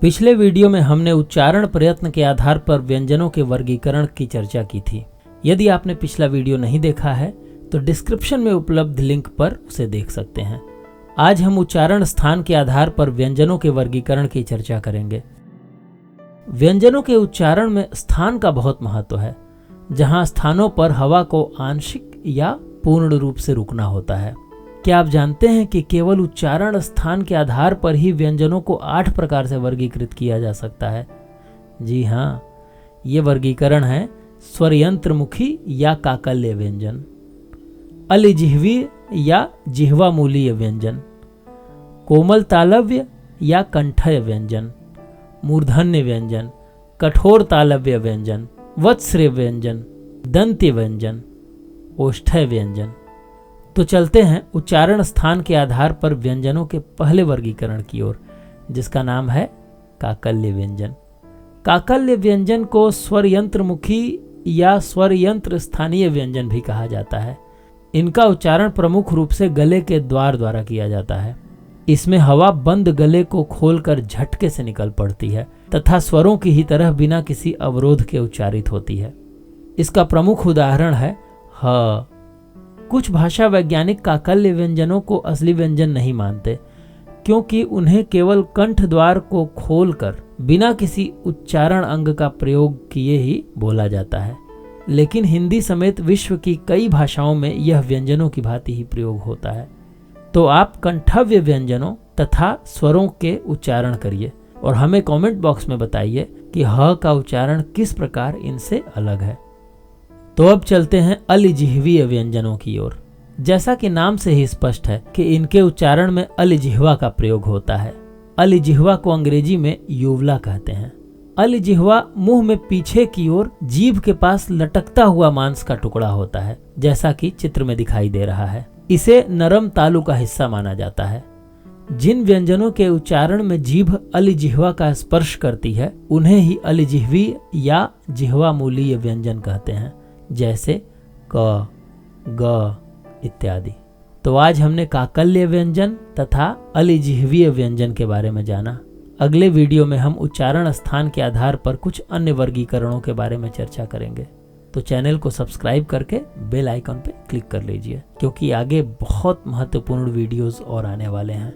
पिछले वीडियो में हमने उच्चारण प्रयत्न के आधार पर व्यंजनों के वर्गीकरण की चर्चा की थी। यदि आपने पिछला वीडियो नहीं देखा है तो डिस्क्रिप्शन में उपलब्ध लिंक पर उसे देख सकते हैं। आज हम उच्चारण स्थान के आधार पर व्यंजनों के वर्गीकरण की चर्चा करेंगे। व्यंजनों के उच्चारण में स्थान का बहुत महत्व है, जहां स्थानों पर हवा को आंशिक या पूर्ण रूप से रुकना होता है। क्या आप जानते हैं कि केवल उच्चारण स्थान के आधार पर ही व्यंजनों को 8 प्रकार से वर्गीकृत किया जा सकता है? जी हाँ, ये वर्गीकरण है स्वरयंत्रमुखी या काकल्य व्यंजन, अलिजिह्वीय या जिह्वामूलीय व्यंजन, कोमल तालव्य या कंठय व्यंजन, मूर्धन्य व्यंजन, कठोर तालव्य व्यंजन, वत्स्र व्यंजन, दंत्य व्यंजन, ओष्ठ्य व्यंजन। तो चलते हैं उच्चारण स्थान के आधार पर व्यंजनों के पहले वर्गीकरण की ओर, जिसका नाम है काकल्य व्यंजन। काकल्य व्यंजन को स्वरयंत्रमुखी या स्वरयंत्र स्थानीय व्यंजन भी कहा जाता है। इनका उच्चारण प्रमुख रूप से गले के द्वार द्वारा किया जाता है। इसमें हवा बंद गले को खोलकर झटके से निकल पड़ती है तथा स्वरों की ही तरह बिना किसी अवरोध के उच्चारित होती है। इसका प्रमुख उदाहरण है ह। कुछ भाषा वैज्ञानिक काकल्य व्यंजनों को असली व्यंजन नहीं मानते, क्योंकि उन्हें केवल कंठ द्वार को खोलकर बिना किसी उच्चारण अंग का प्रयोग किए ही बोला जाता है। लेकिन हिंदी समेत विश्व की कई भाषाओं में यह व्यंजनों की भांति ही प्रयोग होता है। तो आप कंठव्य व्यंजनों तथा स्वरों के उच्चारण करिए और हमें कमेंट बॉक्स में बताइए कि ह का उच्चारण किस प्रकार इनसे अलग है। तो अब चलते हैं अलिजिह्वीय व्यंजनों की ओर। जैसा कि नाम से ही स्पष्ट है कि इनके उच्चारण में अलिजिह्वा का प्रयोग होता है। अलिजिह्वा को अंग्रेजी में यूवला कहते हैं। अलिजिह्वा मुंह में पीछे की ओर जीभ के पास लटकता हुआ मांस का टुकड़ा होता है, जैसा कि चित्र में दिखाई दे रहा है। इसे नरम तालु का हिस्सा माना जाता है। जिन व्यंजनों के उच्चारण में जीभ अलिजिह्वा का स्पर्श करती है उन्हें ही अलिजिह्वीय या जिह्वामूलीय व्यंजन कहते हैं, जैसे क, ग इत्यादि। तो आज हमने काकल्य व्यंजन तथा अलिजिह्वीय व्यंजन के बारे में जाना। अगले वीडियो में हम उच्चारण स्थान के आधार पर कुछ अन्य वर्गीकरणों के बारे में चर्चा करेंगे। तो चैनल को सब्सक्राइब करके बेल आइकन पे क्लिक कर लीजिए, क्योंकि आगे बहुत महत्वपूर्ण वीडियोस और आने वाले हैं।